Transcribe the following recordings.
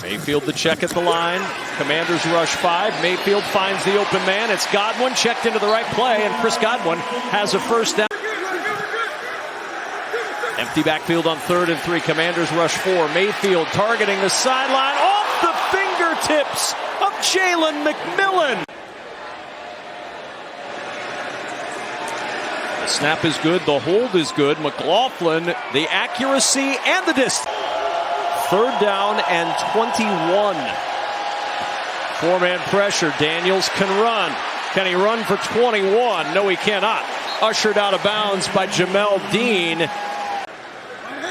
Mayfield the check at the line. Commanders rush 5. Mayfield finds the open man. It's Godwin checked into the right play, and Chris Godwin has a first down. Empty backfield on 3rd and 3. Commanders rush 4. Mayfield targeting the sideline off the fingertips of Jalen McMillan. The snap is good. The hold is good. McLaughlin, the accuracy and the distance. 3rd down and 21. 4-man pressure. Daniels can run. Can he run for 21? No, he cannot. Ushered out of bounds by Jamel Dean.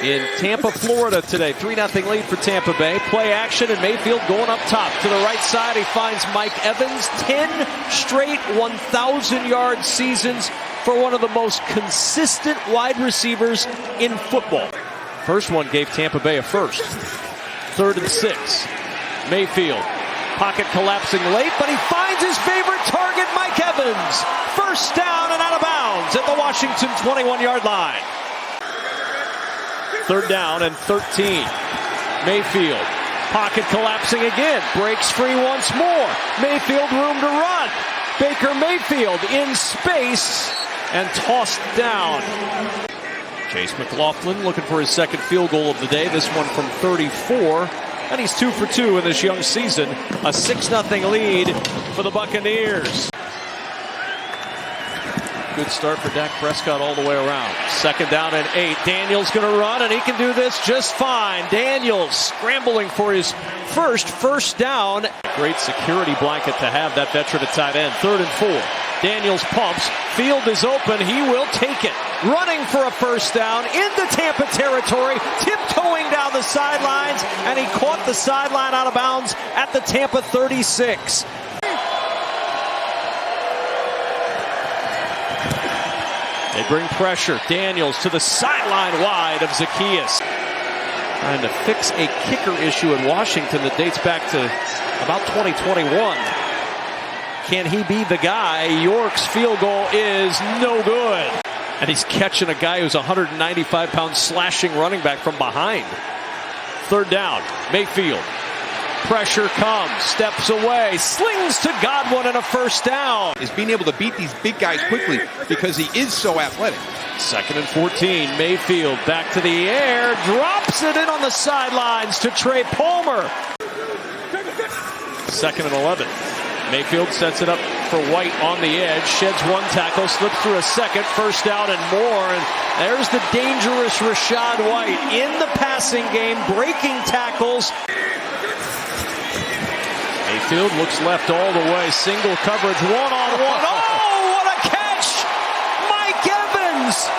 In Tampa, Florida today. 3-0 lead for Tampa Bay. Play action, and Mayfield going up top. To the right side, he finds Mike Evans. 10 straight 1,000-yard seasons for one of the most consistent wide receivers in football. First one gave Tampa Bay a first. 3rd and 6. Mayfield. Pocket collapsing late, but he finds his favorite target, Mike Evans. First down and out of bounds at the Washington 21-yard line. 3rd down and 13. Mayfield. Pocket collapsing again. Breaks free once more. Mayfield room to run. Baker Mayfield in space and tossed down. Chase McLaughlin looking for his 2nd field goal of the day. This one from 34. And he's 2 for 2 in this young season. A 6-0 lead for the Buccaneers. Good start for Dak Prescott all the way around. 2nd down and 8. Daniels going to run, and he can do this just fine. Daniels scrambling for his first down. Great security blanket to have that veteran at tight end. 3rd and 4. Daniels pumps. Field is open. He will take it. Running for a first down into Tampa territory. Tiptoeing down the sidelines, and he caught the sideline out of bounds at the Tampa 36. They bring pressure. Daniels to the sideline wide of Zacchaeus. Trying to fix a kicker issue in Washington that dates back to about 2021. Can he be the guy? York's field goal is no good. And he's catching a guy who's 195-pound slashing running back from behind. 3rd down. Mayfield. Pressure comes, steps away, slings to Godwin and a first down. Is being able to beat these big guys quickly because he is so athletic. 2nd and 14. Mayfield back to the air, drops it in on the sidelines to Trey Palmer. 2nd and 11. Mayfield sets it up for White on the edge, sheds 1 tackle, slips through a 2nd, first down and more. And there's the dangerous Rachaad White in the passing game, breaking tackles. Mayfield looks left all the way, single coverage, 1-on-1. Oh, what a catch! Mike Evans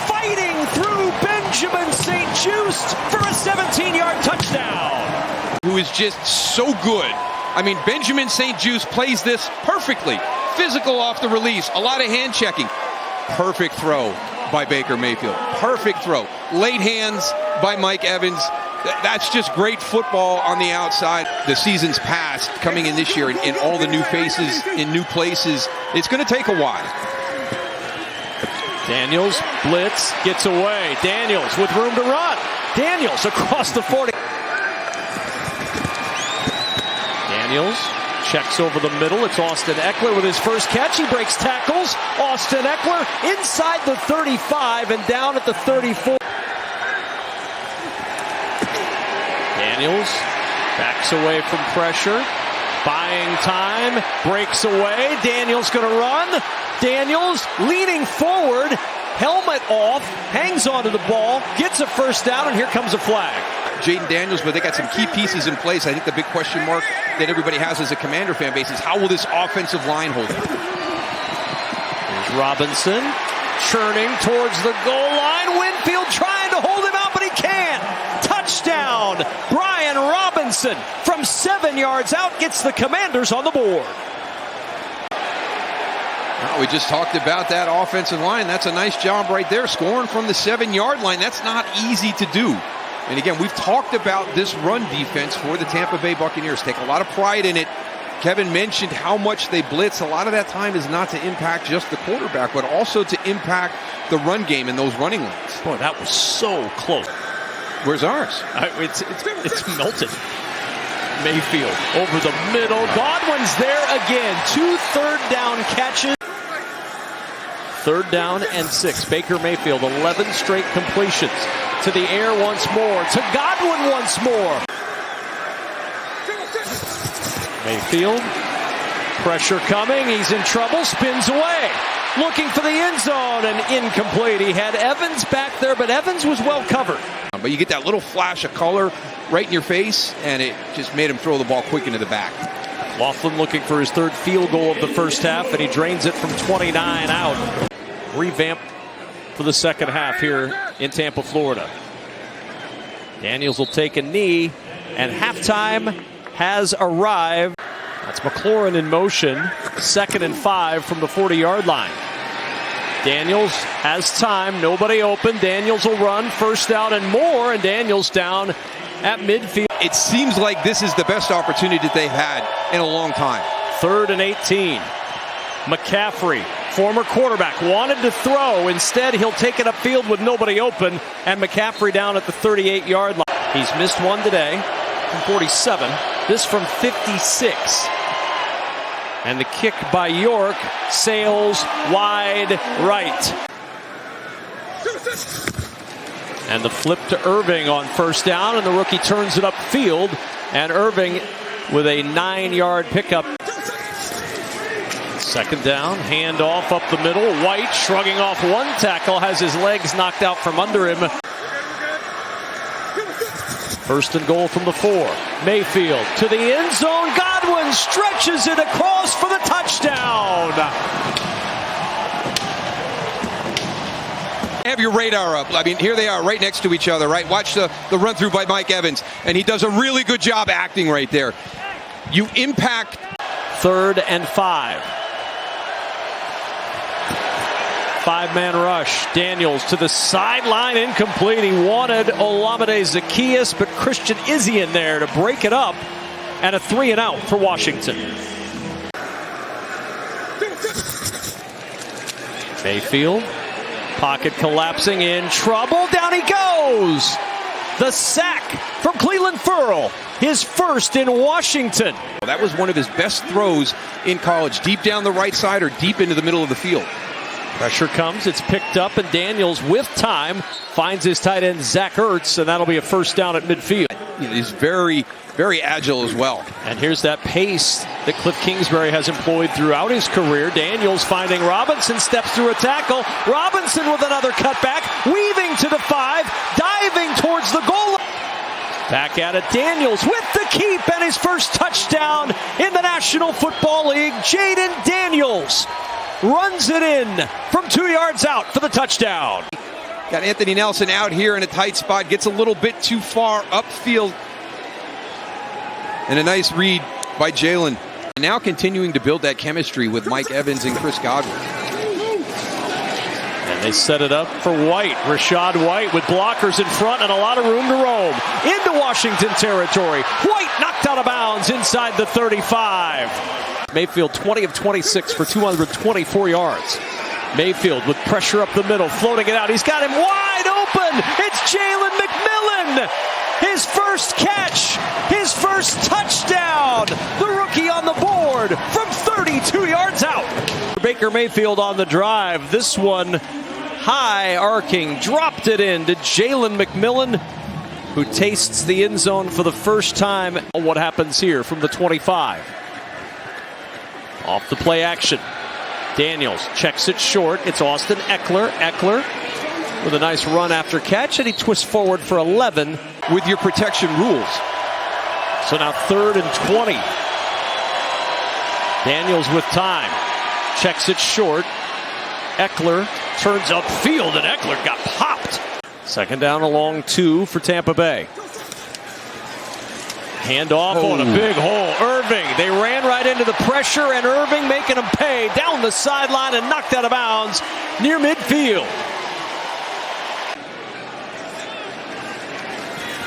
fighting through Benjamin St-Juste for a 17-yard touchdown. Who is just so good. I mean, Benjamin St-Juste plays this perfectly. Physical off the release, a lot of hand checking. Perfect throw by Baker Mayfield. Perfect throw. Late hands by Mike Evans. That's just great football on the outside. The season's past, coming in this year, in all the new faces, in new places. It's going to take a while. Daniels, blitz, gets away. Daniels with room to run. Daniels across the 40. Daniels checks over the middle. It's Austin Ekeler with his first catch. He breaks tackles. Austin Ekeler inside the 35 and down at the 34. Daniels backs away from pressure, buying time, breaks away. Daniels going to run. Daniels leaning forward, helmet off, hangs onto the ball, gets a first down, and here comes a flag. Jaden Daniels, but they got some key pieces in place. I think the big question mark that everybody has as a Commander fan base is how will this offensive line hold up? Here's Robinson churning towards the goal line. Winfield trying to hold him out, but he can't. Touchdown! Brian Robinson from 7 yards out gets the Commanders on the board. We just talked about that offensive line. That's a nice job right there, scoring from the 7-yard line. That's not easy to do. And again, we've talked about this run defense for the Tampa Bay Buccaneers. Take a lot of pride in it. Kevin mentioned how much they blitz. A lot of that time is not to impact just the quarterback, but also to impact the run game and those running lanes. Boy, that was so close. Where's ours? It's melted. Mayfield over the middle. Godwin's there again. 2 third-down catches. 3rd down and 6. Baker Mayfield, 11 straight completions. To the air once more. To Godwin once more. Mayfield. Pressure coming. He's in trouble. Spins away. Looking for the end zone and incomplete. He had Evans back there, but Evans was well covered. But you get that little flash of color right in your face, and it just made him throw the ball quick into the back. Laughlin looking for his 3rd field goal of the first half, and he drains it from 29 out. Revamp for the second half here in Tampa, Florida. Daniels will take a knee, and halftime has arrived. That's McLaurin in motion. 2nd and 5 from the 40-yard line. Daniels has time. Nobody open. Daniels will run. 1st down and more, and Daniels down at midfield. It seems like this is the best opportunity that they've had in a long time. 3rd and 18. McCaffrey, former quarterback, wanted to throw. Instead, he'll take it upfield with nobody open, and McCaffrey down at the 38-yard line. He's missed one today from 47. This from 56. And the kick by York sails wide right. And the flip to Irving on 1st down, and the rookie turns it upfield. And Irving with a 9-yard pickup. 2nd down, handoff up the middle. White shrugging off one tackle, has his legs knocked out from under him. 1st and goal from the 4. Mayfield to the end zone. Godwin stretches it across for the touchdown. Have your radar up. I mean, here they are right next to each other, right? Watch the run through by Mike Evans, and he does a really good job acting right there. You impact. 3rd and 5. 5-man rush. Daniels to the sideline, incomplete. He wanted Olamide Zaccheaus, but Christian Izzy in there to break it up, and a 3 and out for Washington. Mayfield, pocket collapsing, in trouble. Down he goes. The sack from Cleveland Ferrell, his 1st in Washington. That was one of his best throws in college, deep down the right side or deep into the middle of the field. Pressure comes, it's picked up, and Daniels with time finds his tight end Zach Ertz, and that'll be a 1st down at midfield. He's very, very agile as well. And here's that pace that Cliff Kingsbury has employed throughout his career. Daniels finding Robinson, steps through a tackle. Robinson with another cutback, weaving to the 5, diving towards the goal. Back at it, Daniels with the keep, and his 1st touchdown in the National Football League. Jaden Daniels runs it in from 2 yards out for the touchdown. Got Anthony Nelson out here in a tight spot, gets a little bit too far upfield. And a nice read by Jalen. Now continuing to build that chemistry with Mike Evans and Chris Godwin. And they set it up for White. Rashad White with blockers in front and a lot of room to roam. Into Washington territory. White knocked out of bounds inside the 35. Mayfield 20 of 26 for 224 yards. Mayfield with pressure up the middle, floating it out. He's got him wide open. It's Jalen McMillan. His 1st catch, his 1st touchdown. The rookie on the board from 32 yards out. Baker Mayfield on the drive. This one high arcing, dropped it in to Jalen McMillan, who tastes the end zone for the first time. What happens here from the 25? Off the play action. Daniels checks it short. It's Austin Eckler. Eckler with a nice run after catch, and he twists forward for 11. With your protection rules. So now 3rd and 20. Daniels with time. Checks it short. Eckler turns upfield, and Eckler got popped. 2nd down along 2 for Tampa Bay. Handoff on a big hole. Irving, they ran right into the pressure, and Irving making them pay down the sideline and knocked out of bounds near midfield.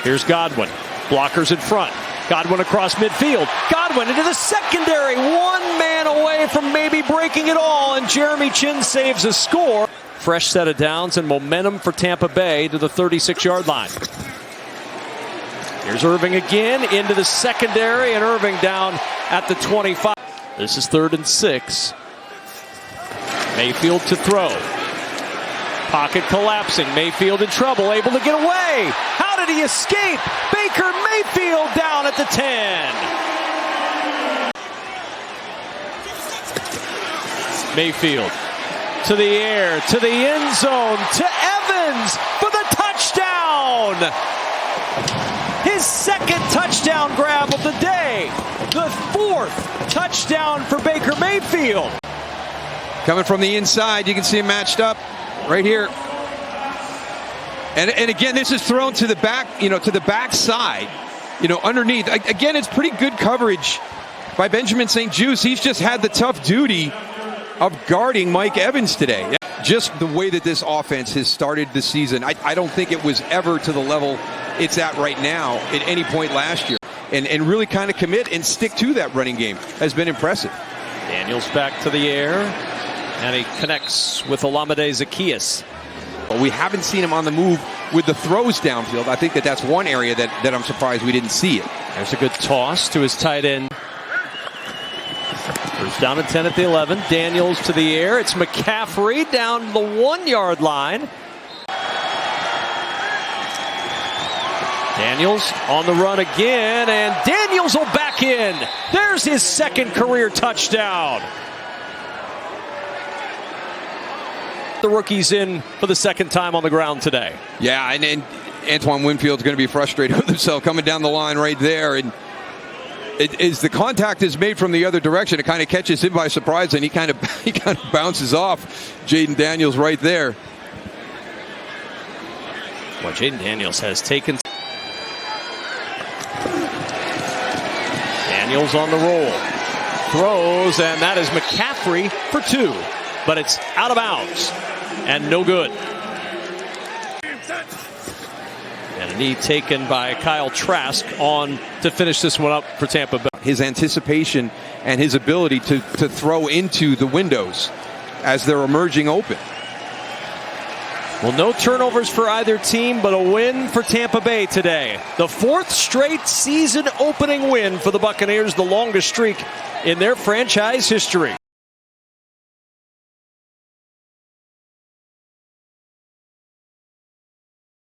Here's Godwin. Blockers in front. Godwin across midfield. Godwin into the secondary. 1 man away from maybe breaking it all, and Jeremy Chinn saves a score. Fresh set of downs and momentum for Tampa Bay to the 36-yard line. Here's Irving again into the secondary, and Irving down at the 25. This is 3rd and 6. Mayfield to throw. Pocket collapsing. Mayfield in trouble, able to get away. How did he escape? Baker Mayfield down at the 10. Mayfield to the air, to the end zone, to Evans for the touchdown. His second touchdown grab of the day. The 4th touchdown for Baker Mayfield. Coming from the inside, you can see him matched up right here. And again, this is thrown to the back, to the back side, underneath. Again, it's pretty good coverage by Benjamin St-Juste. He's just had the tough duty of guarding Mike Evans today. Just the way that this offense has started the season, I don't think it was ever to the level it's at right now at any point last year. And really kind of commit and stick to that running game has been impressive. Daniels back to the air, and he connects with Olamide Zaccheaus. Well, we haven't seen him on the move with the throws downfield. I think that's one area that I'm surprised we didn't see it. There's a good toss to his tight end. First down and 10 at the 11. Daniels to the air. It's McCaffrey down the 1-yard line. Daniels on the run again, and Daniels will back in. There's his second career touchdown. The rookie's in for the second time on the ground today. Yeah, and Antoine Winfield's going to be frustrated with himself coming down the line right there. And as the contact is made from the other direction, it kind of catches him by surprise, and he kind of bounces off Jaden Daniels right there. Well, Jaden Daniels has taken. Daniels on the roll. Throws, and that is McCaffrey for 2. But it's out of bounds and no good. And a knee taken by Kyle Trask on to finish this one up for Tampa Bay. His anticipation and his ability to throw into the windows as they're emerging open. Well, no turnovers for either team, but a win for Tampa Bay today. The 4th straight season opening win for the Buccaneers, the longest streak in their franchise history.